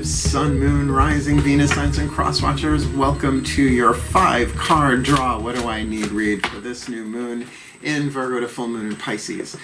collective Sun, Moon, Rising, Venus, Signs, and Crosswatchers. Welcome to your 5-card draw. What do I need read for this new moon in Virgo to full moon in Pisces?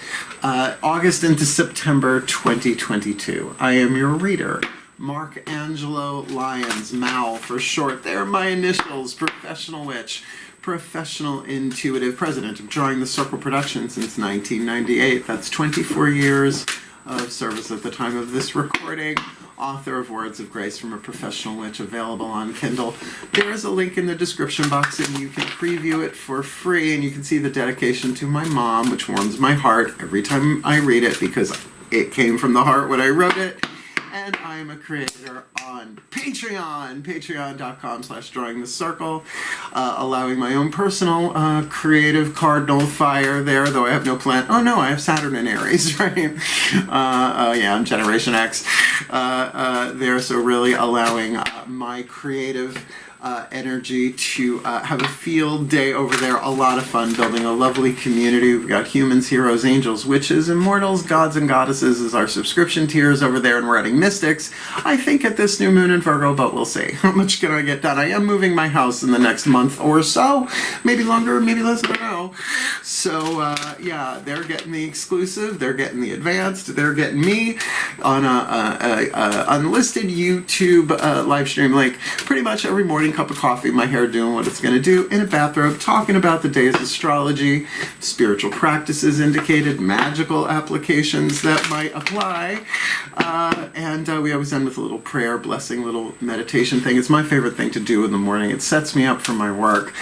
August into September 2022. I am your reader. Mark Angelo Lyons, MAL for short. They're my initials. Professional witch. Professional intuitive president of Drawing the Circle Productions since 1998. That's 24 years of service at the time of this recording. Author of Words of Grace from a Professional Witch, available on Kindle. There is a link in the description box and you can preview it for free, and you can see the dedication to my mom, which warms my heart every time I read it because it came from the heart when I wrote it. And I am a creator on Patreon, patreon.com/drawingthecircle, allowing my own personal creative cardinal fire there, though I have no plan. Oh no, I have Saturn in Aries, right? Yeah, I'm Generation X there, so really allowing my creative energy to have a field day over there. A lot of fun building a lovely community. We've got humans, heroes, angels, witches, immortals, gods, and goddesses as our subscription tiers over there, and we're adding mystics, I think, at this new moon in Virgo, but we'll see. How much can I get done? I am moving my house in the next month or so. Maybe longer, maybe less, I don't know. So, yeah, they're getting the exclusive, they're getting the advanced, they're getting me on a unlisted YouTube live stream, like pretty much every morning. Cup of coffee, my hair doing what it's going to do, in a bathrobe, talking about the day's astrology, spiritual practices indicated, magical applications that might apply, and we always end with a little prayer, blessing, little meditation thing. It's my favorite thing to do in the morning. It sets me up for my work,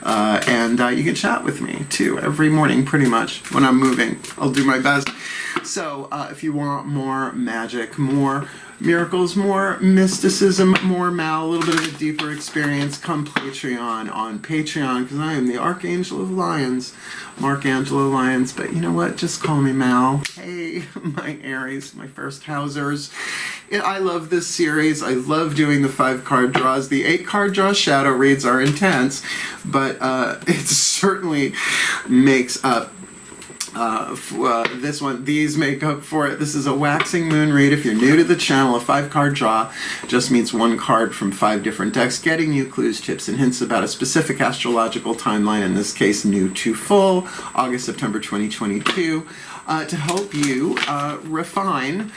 and you can chat with me too every morning pretty much when I'm moving. I'll do my best. So if you want more magic, more miracles, more mysticism, more Mal, a little bit of a deeper experience, come Patreon on Patreon, because I am the Archangel of Lyons, Mark Angelo Lyons, but you know what, just call me Mal. Hey, my Aries, my first housers. I love this series. I love doing the 5-card draws. The 8-card draw shadow reads are intense, but it certainly makes up this one. These make up for it. This is a waxing moon read. If you're new to the channel, a 5-card draw just means 1 card from 5 different decks, getting you clues, tips, and hints about a specific astrological timeline, in this case new to full, August, September 2022, to help you refine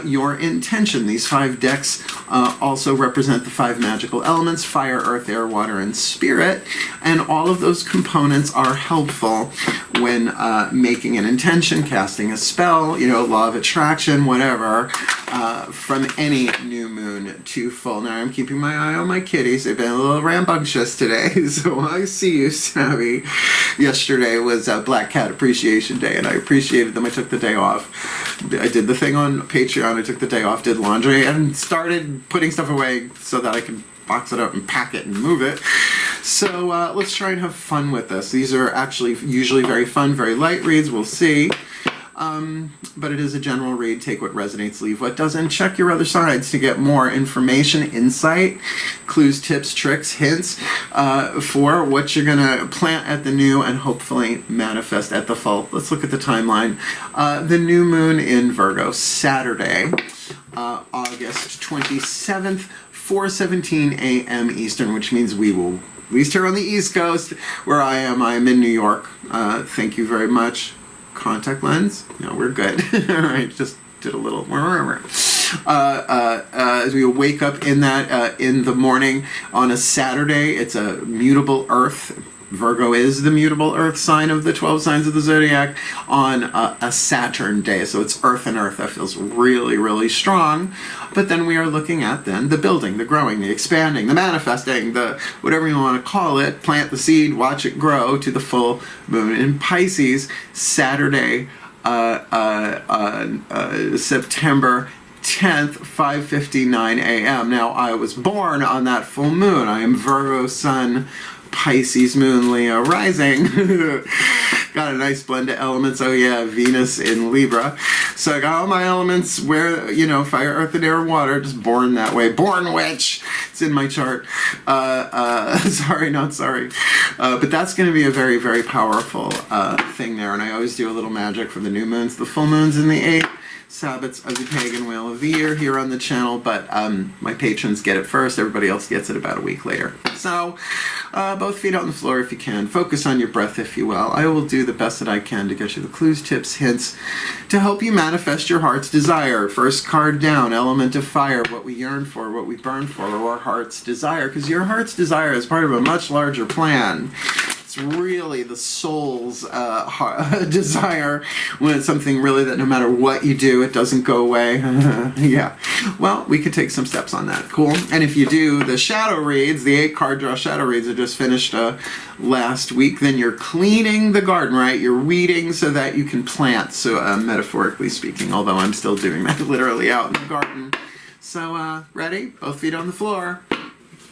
your intention. These 5 decks also represent the 5 magical elements: fire, earth, air, water, and spirit, and all of those components are helpful when making an intention, casting a spell, you know, law of attraction, whatever, from any new moon to full. Now, I'm keeping my eye on my kitties. They've been a little rambunctious today, so I see you, Savvy. Yesterday was Black Cat Appreciation Day, and I appreciated them. I took the day off. I did the thing on Patreon. I took the day off, did laundry, and started putting stuff away so that I could box it up and pack it and move it. So let's try and have fun with this. These are actually usually very fun, very light reads. We'll see. But it is a general read. Take what resonates, leave what doesn't. Check your other sides to get more information, insight, clues, tips, tricks, hints for what you're going to plant at the new and hopefully manifest at the full. Let's look at the timeline. The new moon in Virgo, Saturday, August 27th, 4:17 a.m. Eastern, which means we will, at least here on the East Coast, where I am in New York. Thank you very much. Contact lens? No, we're good. All right, just did a little. As we wake up in that in the morning on a Saturday, it's a mutable Earth. Virgo is the mutable Earth sign of the 12 signs of the zodiac on a Saturn day. So it's Earth and Earth. That feels really, really strong. But then we are looking at then the building, the growing, the expanding, the manifesting, the whatever you want to call it. Plant the seed, watch it grow to the full moon in Pisces, Saturday, September 10th, 5:59 a.m. Now, I was born on that full moon. I am Virgo Sun, Pisces Moon, Leo Rising. Got a nice blend of elements. Oh yeah, Venus in Libra. So I got all my elements where, you know, fire, earth, and air, water. Just born that way. Born witch. It's in my chart. Sorry, not sorry. But that's going to be a very, very powerful thing there. And I always do a little magic for the new moons. The full moons in the 8th. Sabbats of the Pagan Wheel of the Year here on the channel, but my patrons get it first. Everybody else gets it about a week later. So, both feet on the floor if you can. Focus on your breath, if you will. I will do the best that I can to get you the clues, tips, hints to help you manifest your heart's desire. First card down, element of fire, what we yearn for, what we burn for, or our heart's desire. Because your heart's desire is part of a much larger plan. It's really the soul's desire, when it's something really that no matter what you do, it doesn't go away. Yeah. Well, we could take some steps on that. Cool. And if you do the shadow reads, the 8-card draw shadow reads are just finished last week, then you're cleaning the garden, right? You're weeding so that you can plant, so metaphorically speaking, although I'm still doing that literally out in the garden. So, ready? Both feet on the floor.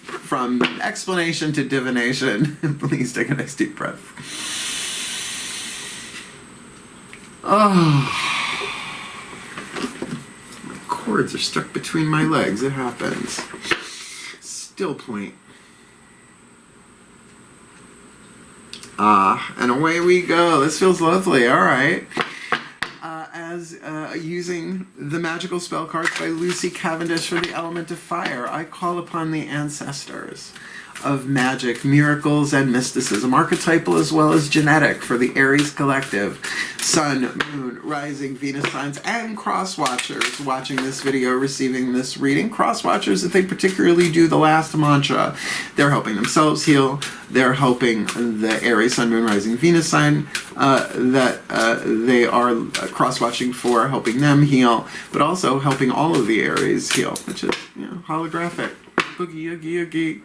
From explanation to divination, please take a nice deep breath. Oh, my cords are stuck between my legs. It happens. Still point. And away we go. This feels lovely. All right. Using the magical spell cards by Lucy Cavendish for the element of fire, I call upon the ancestors of magic, miracles, and mysticism, archetypal as well as genetic, for the Aries collective, Sun, Moon, Rising, Venus signs, and cross-watchers watching this video, receiving this reading. Cross-watchers, if they particularly do the last mantra, they're helping themselves heal. They're helping the Aries, Sun, Moon, Rising, Venus sign that they are cross-watching for, helping them heal, but also helping all of the Aries heal, which is, you know, holographic. Boogie, oogie, oogie.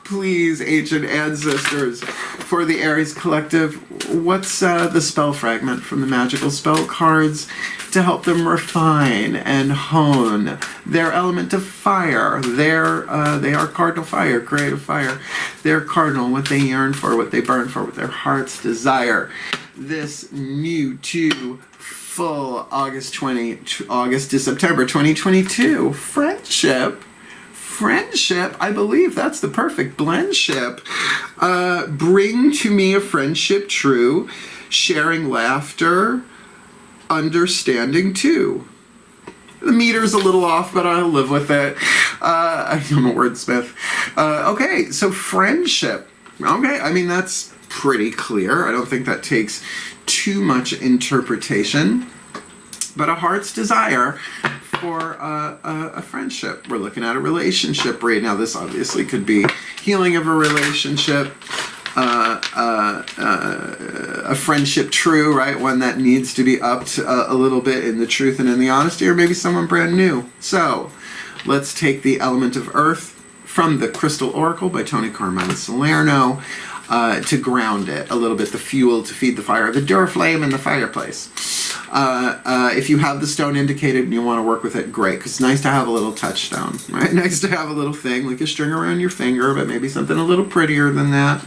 Please, ancient ancestors, for the Aries collective, what's the spell fragment from the magical spell cards to help them refine and hone their element of fire? They are cardinal fire, creative fire. They're cardinal, what they yearn for, what they burn for, what their hearts desire. This new to full August to September 2022 friendship, I believe that's the perfect blendship. Bring to me a friendship true, sharing laughter, understanding too. The meter's a little off, but I'll live with it. I'm a wordsmith. Okay, so friendship. Okay, I mean, that's pretty clear. I don't think that takes too much interpretation. But a heart's desire for a friendship. We're looking at a relationship right now. This obviously could be healing of a relationship, a friendship true, right? One that needs to be upped a little bit in the truth and in the honesty, or maybe someone brand new. So let's take the element of earth from the Crystal Oracle by Tony Carmine Salerno to ground it a little bit, the fuel to feed the fire, the Duraflame in the fireplace. If you have the stone indicated and you want to work with it, great, because it's nice to have a little touchstone, right? Nice to have a little thing, like a string around your finger, but maybe something a little prettier than that.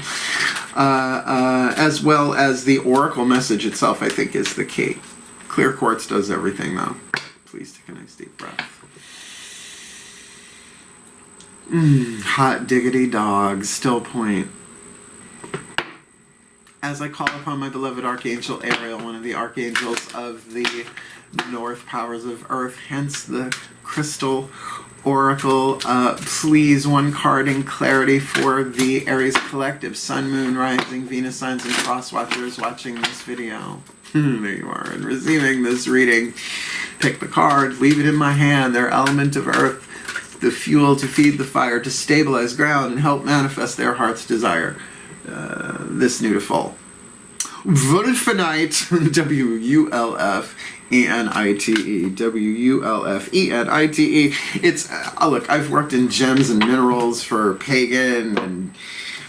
As well as the oracle message itself, I think, is the key. Clear quartz does everything, though. Please take a nice deep breath. Hot diggity dog, still point. As I call upon my beloved Archangel Ariel, one of the archangels of the North powers of Earth, hence the Crystal Oracle, please, one card in clarity for the Aries collective, Sun, Moon, Rising, Venus signs, and cross-watchers watching this video. There you are, and receiving this reading. Pick the card, leave it in my hand, their element of Earth, the fuel to feed the fire, to stabilize ground, and help manifest their heart's desire. This new to full. Wulfenite, W-U-L-F-E-N-I-T-E, W-U-L-F-E-N-I-T-E. It's, look, I've worked in gems and minerals for pagan and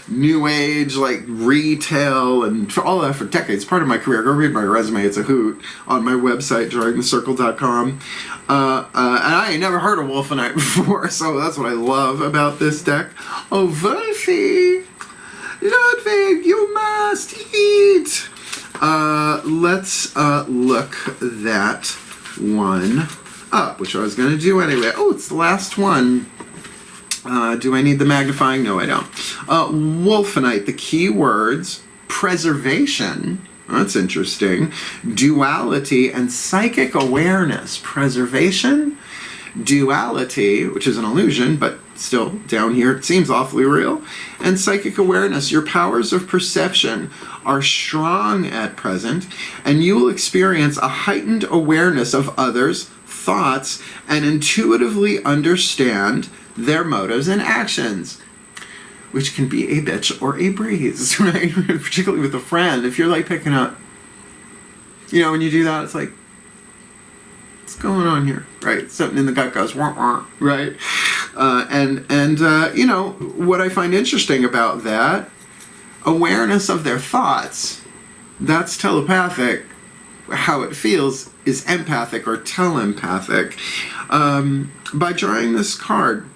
new age, like retail, and for all that for decades. Part of my career. Go read my resume. It's a hoot on my website, drawingthecircle.com. And I ain't never heard of Wulfenite before, so that's what I love about this deck. Oh, Wulfie! Ludwig, you must eat! Let's look that one up, which I was going to do anyway. Oh, it's the last one. Do I need the magnifying? No, I don't. Wulfenite, the key words: preservation, That's interesting. Duality and psychic awareness. Preservation. Duality, which is an illusion, but still down here it seems awfully real. And psychic awareness. Your powers of perception are strong at present, and you will experience a heightened awareness of others' thoughts and intuitively understand their motives and actions, which can be a bitch or a breeze, right? Particularly with a friend. If you're like picking up, you know, when you do that, it's like, what's going on here, right? Something in the gut goes, wah, wah, right? You know, what I find interesting about that, awareness of their thoughts, that's telepathic. How it feels is empathic or telepathic. By drawing this card,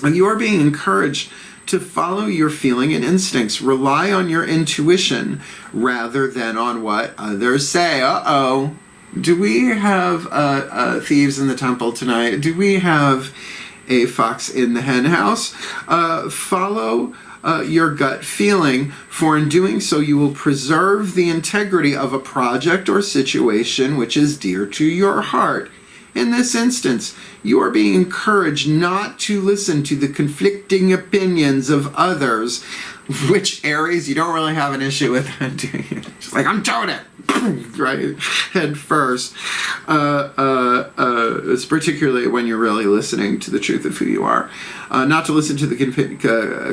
you are being encouraged to follow your feeling and instincts. Rely on your intuition rather than on what others say. Uh-oh. Do we have thieves in the temple tonight? Do we have a fox in the hen house? Follow your gut feeling, for in doing so you will preserve the integrity of a project or situation which is dear to your heart. In this instance, you are being encouraged not to listen to the conflicting opinions of others, which Aries, you don't really have an issue with that, do you? Just like, I'm doing it, right? Head first. It's particularly when you're really listening to the truth of who you are. Not to listen to the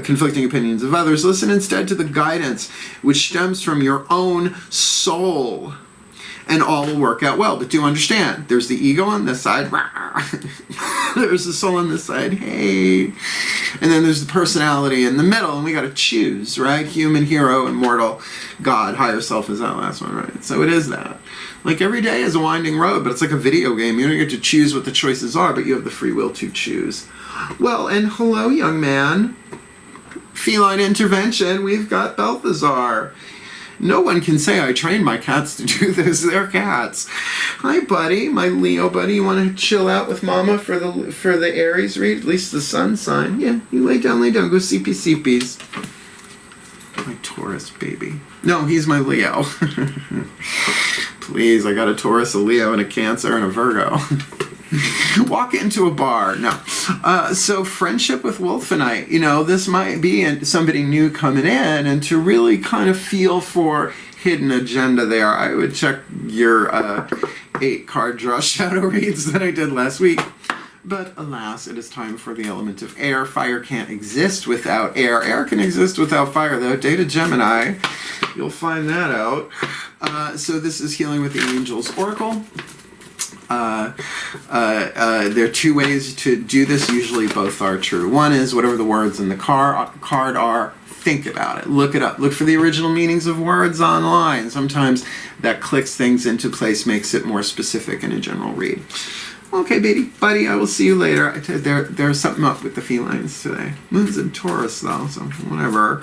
conflicting opinions of others. Listen instead to the guidance which stems from your own soul. And all will work out well. But do understand, there's the ego on this side. There's the soul on this side. Hey. And then there's the personality in the middle. And we got to choose, right? Human, hero, and mortal. God, higher self is that last one, right? So it is that. Like every day is a winding road, but it's like a video game. You don't get to choose what the choices are, but you have the free will to choose. Well, and hello, young man. Feline intervention. We've got Balthazar. No one can say I trained my cats to do this. They're cats. Hi, buddy. My Leo buddy. You want to chill out with Mama for the Aries read? At least the sun sign. Yeah, you lay down. Go CPCPs. My Taurus baby. No, he's my Leo. Please, I got a Taurus, a Leo, and a Cancer, and a Virgo. Walk into a bar. No. So friendship with Wolfenite. You know, this might be somebody new coming in, and to really kind of feel for hidden agenda there, I would check your 8-card draw shadow reads that I did last week. But alas, it is time for the element of air. Fire can't exist without air. Air can exist without fire, though. Data Gemini, you'll find that out. So this is Healing with the Angels Oracle. There are two ways to do this. Usually both are true. One is whatever the words in the card are, think about it. Look it up. Look for the original meanings of words online. Sometimes that clicks things into place, makes it more specific in a general read. Okay, buddy, I will see you later. There's something up with the felines today. Moon's in Taurus, though, so whatever.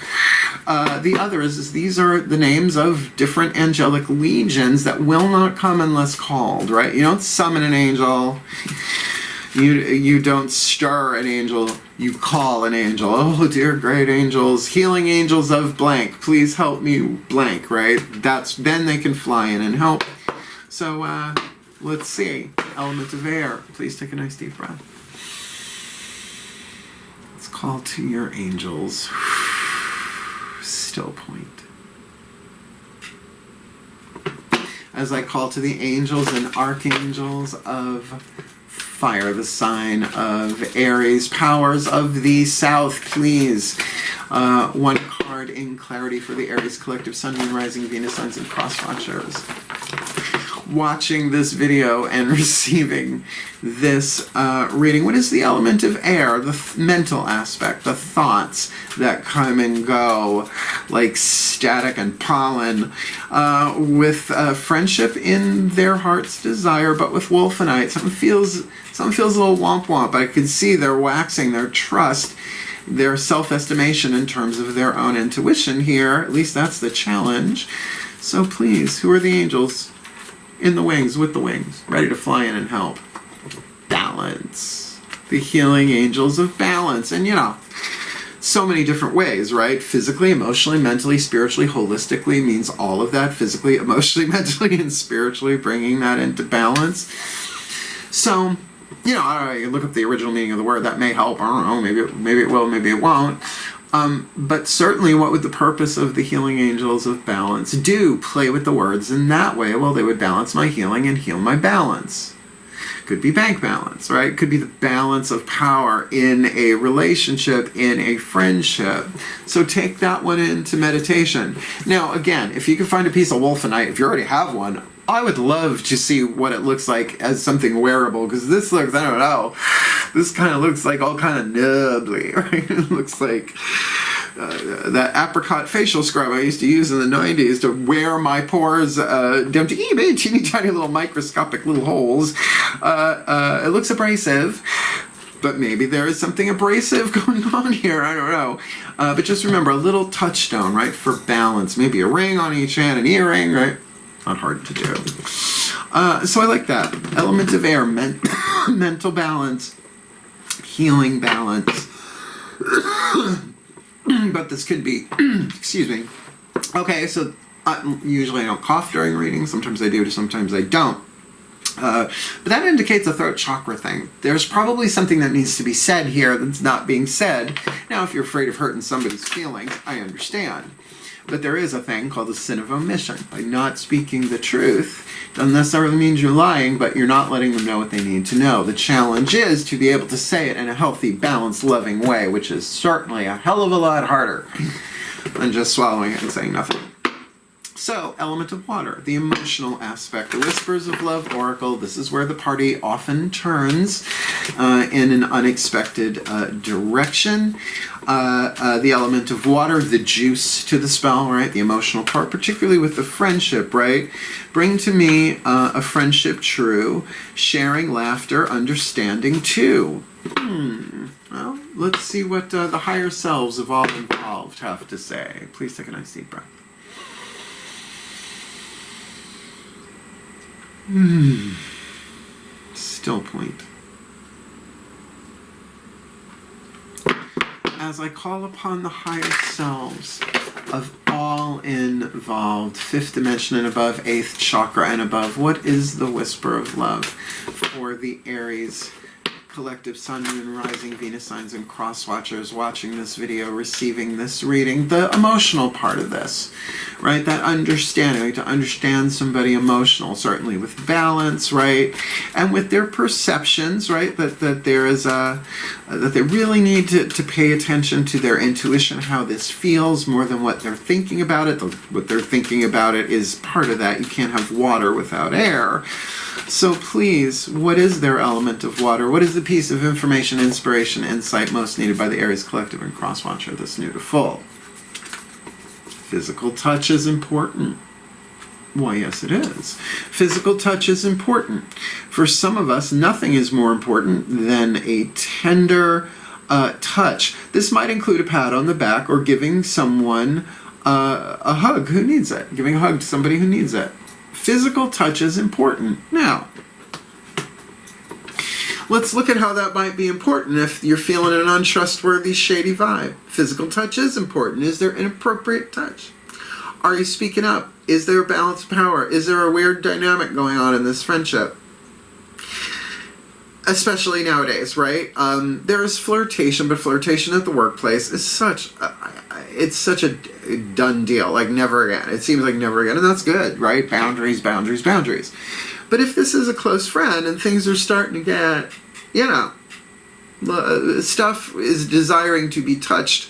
The other is these are the names of different angelic legions that will not come unless called, right? You don't summon an angel. You don't stir an angel. You call an angel. Oh, dear great angels, healing angels of blank, please help me blank, right? Then they can fly in and help. So, let's see. Element of air. Please take a nice deep breath. Let's call to your angels. Still point. As I call to the angels and archangels of fire, the sign of Aries, powers of the south, please. One card in clarity for the Aries collective, Sun, Moon, Rising, Venus, Suns, and Cross Watchers. Watching this video and receiving this reading. What is the element of air? The mental aspect, the thoughts that come and go like static and pollen, with friendship in their heart's desire, but with Wolfenite. Something feels a little womp-womp. I can see they're waxing their trust, their self-estimation in terms of their own intuition here. At least that's the challenge. So please, who are the angels? In the wings, with the wings, ready to fly in and help. Balance. The healing angels of balance. And you know, so many different ways, right? Physically, emotionally, mentally, spiritually, holistically means all of that. Physically, emotionally, mentally, and spiritually, bringing that into balance. So, you know, I don't know, look up the original meaning of the word. That may help. I don't know. Maybe it will, maybe it won't. But certainly, what would the purpose of the healing angels of balance do? Play with the words in that way. Well, they would balance my healing and heal my balance. Could be bank balance, right? Could be the balance of power in a relationship, in a friendship. So take that one into meditation. Now, again, if you can find a piece of wolfenite, if you already have one, I would love to see what it looks like as something wearable, because this looks, I don't know, this kind of looks like all kind of nubbly, right? It looks like that apricot facial scrub I used to use in the 90s to wear my pores down to teeny tiny little microscopic little holes. It looks abrasive, but maybe there is something abrasive going on here. I don't know. But just remember, a little touchstone, right, for balance. Maybe a ring on each hand, an earring, right? Not hard to do. So I like that. Element of air, mental balance, healing balance. But this could be, excuse me. Okay, so usually I don't cough during readings. Sometimes I do, sometimes I don't. But that indicates a throat chakra thing. There's probably something that needs to be said here that's not being said. Now, if you're afraid of hurting somebody's feelings, I understand. But there is a thing called the sin of omission. By not speaking the truth, doesn't necessarily mean you're lying, but you're not letting them know what they need to know. The challenge is to be able to say it in a healthy, balanced, loving way, which is certainly a hell of a lot harder than just swallowing it and saying nothing. So, element of water, the emotional aspect, the whispers of love oracle. This is where the party often turns in an unexpected direction. The element of water, the juice to the spell, right? The emotional part, particularly with the friendship, right? Bring to me a friendship true, sharing, laughter, understanding too. Well, let's see what the higher selves of all involved have to say. Please take a nice deep breath. Still point. As I call upon the higher selves of all involved, 5th dimension and above, 8th chakra and above, what is the whisper of love for the Aries collective Sun, Moon, Rising, Venus signs, and cross watchers watching this video, receiving this reading? The emotional part of this, right? That understanding, to understand somebody emotional, certainly with balance, right? And with their perceptions, right? That there is a, that they really need to pay attention to their intuition, how this feels, more than what they're thinking about it. What they're thinking about it is part of that. You can't have water without air. So please, what is their element of water? What is the piece of information, inspiration, insight most needed by the Aries Collective and Crosswatcher this new to full? Physical touch is important. Why, yes, it is. Physical touch is important. For some of us, nothing is more important than a tender touch. This might include a pat on the back or giving someone a hug who needs it. Giving a hug to somebody who needs it. Physical touch is important. Now, let's look at how that might be important if you're feeling an untrustworthy, shady vibe. Physical touch is important. Is there inappropriate touch? Are you speaking up? Is there a balance of power? Is there a weird dynamic going on in this friendship? Especially nowadays, right? There is flirtation, but flirtation at the workplace is such a done deal. Like, never again. It seems like never again, and that's good, right? Boundaries, boundaries, boundaries. But if this is a close friend and things are starting to get, you know, stuff is desiring to be touched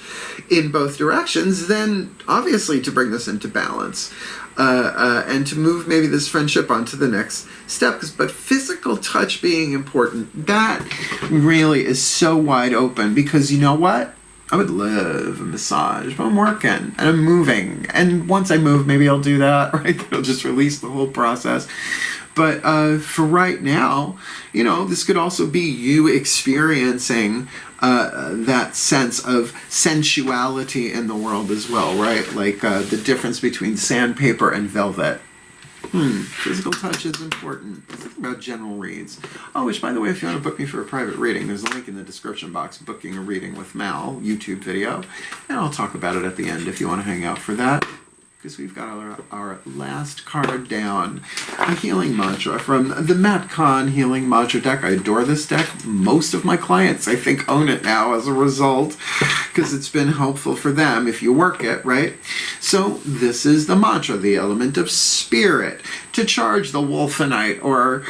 in both directions, then obviously to bring this into balance and to move maybe this friendship onto the next step. But physical touch being important, that really is so wide open, because you know what? I would love a massage, but I'm working and I'm moving. And once I move, maybe I'll do that, right? It'll just release the whole process. But for right now, you know, this could also be you experiencing that sense of sensuality in the world as well, right? Like the difference between sandpaper and velvet. Physical touch is important. Let's think about general reads. Oh, which, by the way, if you want to book me for a private reading, there's a link in the description box, Booking a Reading with Mal, YouTube video, and I'll talk about it at the end if you want to hang out for that. Because we've got our last card down, a healing mantra from the Matt Kahn Healing Mantra deck. I adore this deck. Most of my clients, I think, own it now as a result, because it's been helpful for them if you work it, right? So this is the mantra, the element of spirit, to charge the Wolfenite or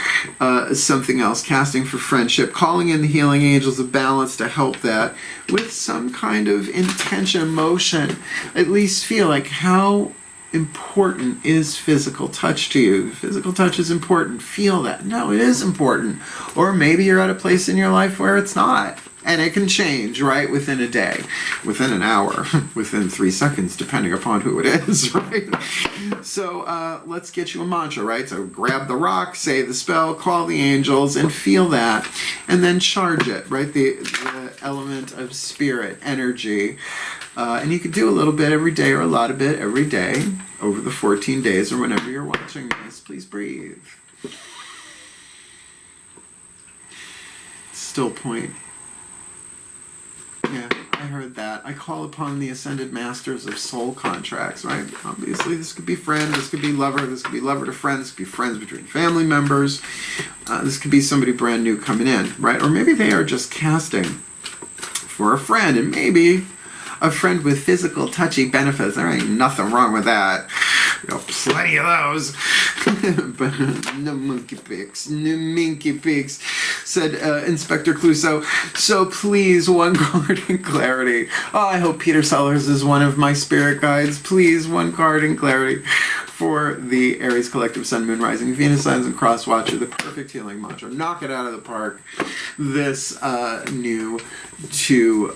something else, casting for friendship, calling in the healing angels of balance to help that with some kind of intention, emotion. At least feel like how important is physical touch to you? Physical touch is important. Feel that. No, it is important. Or maybe you're at a place in your life where it's not. And it can change, right, within a day, within an hour, within 3 seconds, depending upon who it is, right? So let's get you a mantra, right? So grab the rock, say the spell, call the angels, and feel that. And then charge it, right? The element of spirit, energy. And you can do a little bit every day or a lot of it every day over the 14 days or whenever you're watching this. Please breathe. Still point. Yeah, I heard that. I call upon the ascended masters of soul contracts, right? Obviously, this could be friend, this could be lover, this could be lover to friend, this could be friends between family members. This could be somebody brand new coming in, right? Or maybe they are just casting for a friend, and maybe a friend with physical touchy benefits. There ain't nothing wrong with that. We got plenty of those. But no monkey pigs, no minky pigs, said Inspector Clouseau. So please, one card in clarity. Oh, I hope Peter Sellers is one of my spirit guides. Please, one card in clarity for the Aries Collective Sun, Moon, Rising, Venus, Signs, and Cross Watcher, the perfect healing mantra. Knock it out of the park. This new to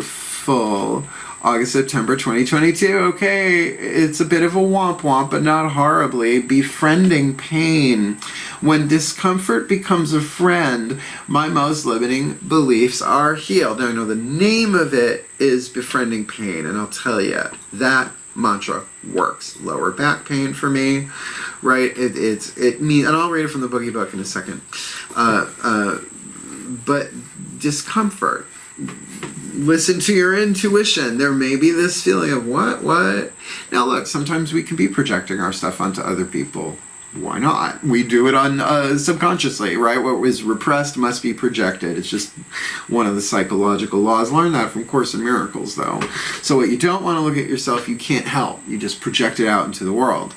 full August, September 2022. Okay, it's a bit of a womp womp, but not horribly. Befriending pain. When discomfort becomes a friend, my most limiting beliefs are healed. Now I know the name of it is Befriending Pain, and I'll tell you, that mantra works. Lower back pain for me, right? It means, and I'll read it from the Boogie Book in a second. But discomfort. Listen to your intuition. There may be this feeling of what? Now look, sometimes we can be projecting our stuff onto other people. Why not? We do it on subconsciously, right? What was repressed must be projected. It's just one of the psychological laws. Learn that from Course in Miracles, though. So what you don't want to look at yourself, you can't help. You just project it out into the world.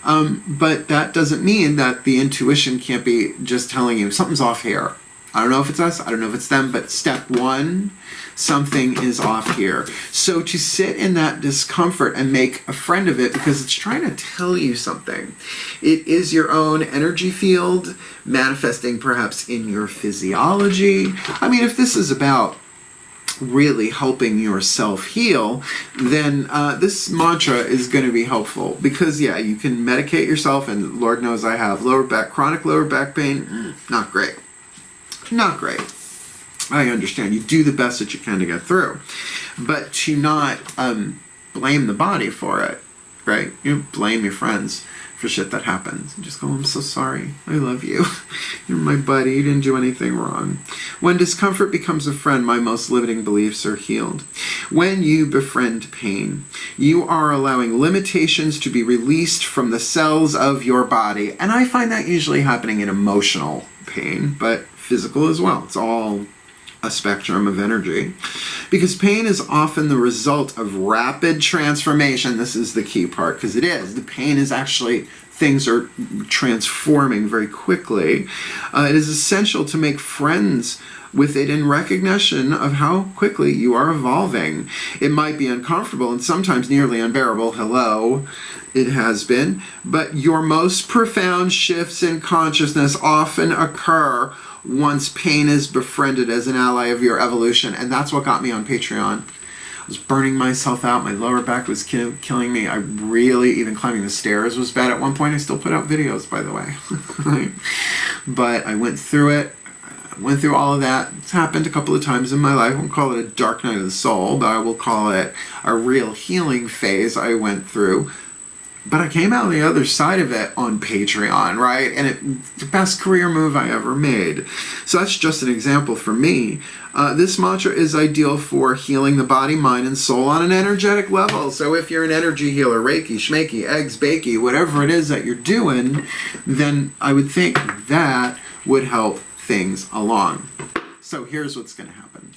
But that doesn't mean that the intuition can't be just telling you something's off here. I don't know if it's us, I don't know if it's them, but step one, something is off here. So to sit in that discomfort and make a friend of it because it's trying to tell you something. It is your own energy field manifesting perhaps in your physiology. I mean, if this is about really helping yourself heal, then this mantra is going to be helpful because, yeah, you can medicate yourself, and Lord knows I have chronic lower back pain. Not great. Not great. I understand. You do the best that you can to get through. But to not blame the body for it, right? You blame your friends for shit that happens. You just go, I'm so sorry. I love you. You're my buddy. You didn't do anything wrong. When discomfort becomes a friend, my most limiting beliefs are healed. When you befriend pain, you are allowing limitations to be released from the cells of your body. And I find that usually happening in emotional pain, but physical as well. It's all a spectrum of energy. Because pain is often the result of rapid transformation. This is the key part, because it is. The pain is actually, things are transforming very quickly. It is essential to make friends with it in recognition of how quickly you are evolving. It might be uncomfortable and sometimes nearly unbearable. Hello. It has been. But your most profound shifts in consciousness often occur once pain is befriended as an ally of your evolution. And that's what got me on Patreon. I was burning myself out. My lower back was killing me. I really, even climbing the stairs was bad at one point. I still put out videos, by the way. But I went through it. Went through all of that. It's happened a couple of times in my life. I won't call it a dark night of the soul, but I will call it a real healing phase I went through. But I came out the other side of it on Patreon, right? And it's the best career move I ever made. So that's just an example for me. This mantra is ideal for healing the body, mind, and soul on an energetic level. So if you're an energy healer, Reiki, Schmeiki, eggs, bakey, whatever it is that you're doing, then I would think that would help things along. So here's what's going to happen.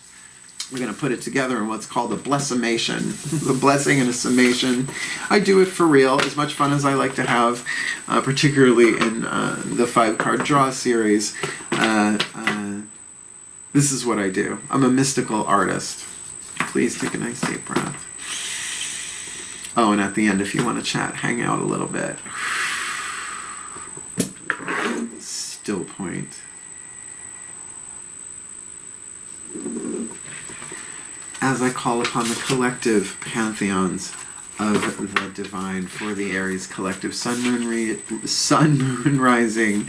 We're going to put it together in what's called a blessimation, the blessing and a summation. I do it for real, as much fun as I like to have, particularly in the 5-card draw series. This is what I do. I'm a mystical artist. Please take a nice deep breath. Oh, and at the end, if you want to chat, hang out a little bit. Still point. As I call upon the collective pantheons of the divine for the Aries collective sun, moon rising,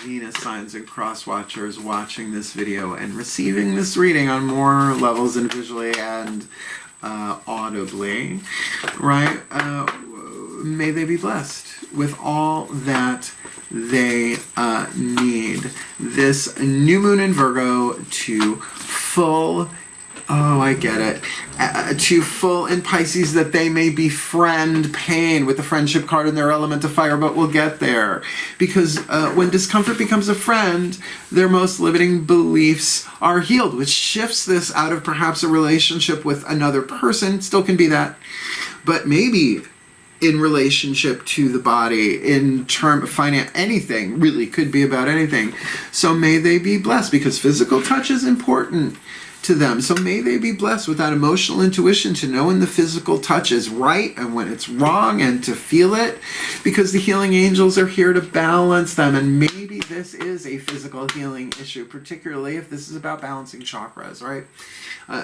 Venus signs and cross watchers watching this video and receiving this reading on more levels than visually and audibly, right? May they be blessed with all that they need. This new moon in Virgo to full, oh, I get it, to full in Pisces, that they may befriend pain with the friendship card in their element of fire, but we'll get there. Because when discomfort becomes a friend, their most limiting beliefs are healed, which shifts this out of perhaps a relationship with another person, still can be that, but maybe in relationship to the body, in term of finance, anything, really could be about anything. So may they be blessed, because physical touch is important to them. So may they be blessed with that emotional intuition to know when the physical touch is right and when it's wrong, and to feel it, because the healing angels are here to balance them. And maybe this is a physical healing issue, particularly if this is about balancing chakras, right?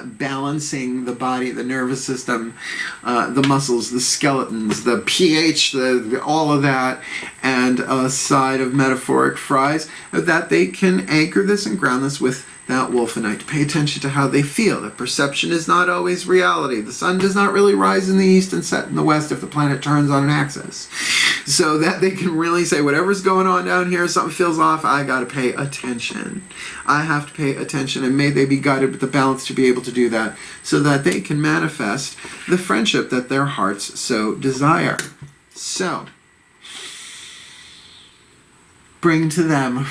Balancing the body, the nervous system, the muscles, the skeletons, the pH, all of that, and a side of metaphoric fries, that they can anchor this and ground this with that wolfenite. Pay attention to how they feel. That perception is not always reality. The sun does not really rise in the east and set in the west if the planet turns on an axis. So that they can really say, whatever's going on down here, something feels off, I gotta pay attention. I have to pay attention, and may they be guided with the balance to be able to do that, so that they can manifest the friendship that their hearts so desire. So, bring to them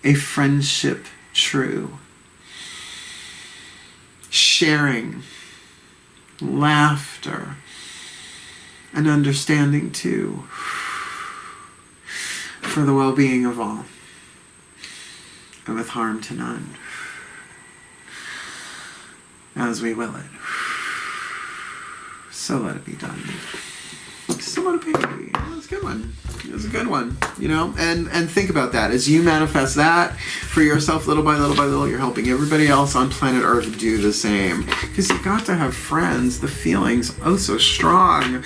a friendship true, sharing, laughter, and understanding too, for the well-being of all, and with harm to none, as we will it. So let it be done. So let it be. That was a good one. It was a good one, you know, and think about that. As you manifest that for yourself little by little by little, you're helping everybody else on planet Earth do the same. Because you've got to have friends. The feeling's oh so strong.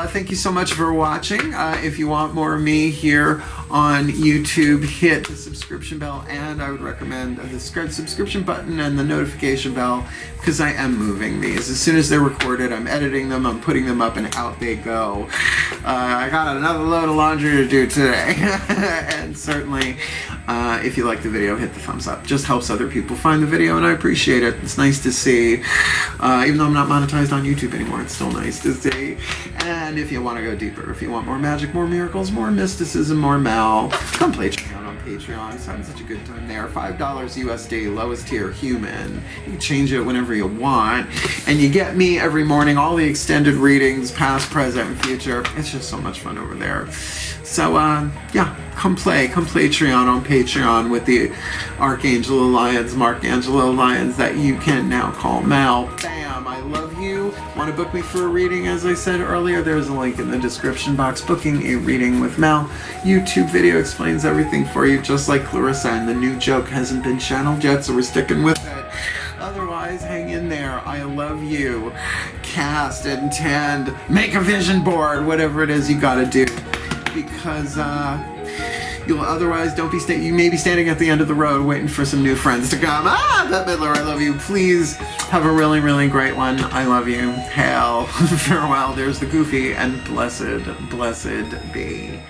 Thank you so much for watching. If you want more of me here on YouTube, hit the subscription bell, and I would recommend the subscription button and the notification bell, because I am moving these. As soon as they're recorded, I'm editing them, I'm putting them up, and out they go. I got another load of laundry to do today. And certainly, if you like the video, hit the thumbs up. Just helps other people find the video, and I appreciate it. It's nice to see. Even though I'm not monetized on YouTube anymore, it's still nice to see. And if you want to go deeper, if you want more magic, more miracles, more mysticism, more Mal, come play Patreon on Patreon. It's having such a good time there. $5 USD, lowest tier human. You can change it whenever you want. And you get me every morning, all the extended readings, past, present, and future. It's just so much fun over there. So, yeah, come play Patreon on Patreon with the Archangelo Lyons, Angelo Lyons, that you can now call Mal. Bam! I love you. Want to book me for a reading? As I said earlier, there's a link in the description box. Booking a reading with Mal. YouTube video explains everything for you, just like Clarissa, and the new joke hasn't been channeled yet, so we're sticking with it. Otherwise, hang in there. I love you. Cast, intend, make a vision board, whatever it is you gotta do. Because, You'll otherwise you may be standing at the end of the road waiting for some new friends to come. Bette Midler, I love you. Please have a really, really great one. I love you. Hail, farewell. There's the goofy, and blessed be.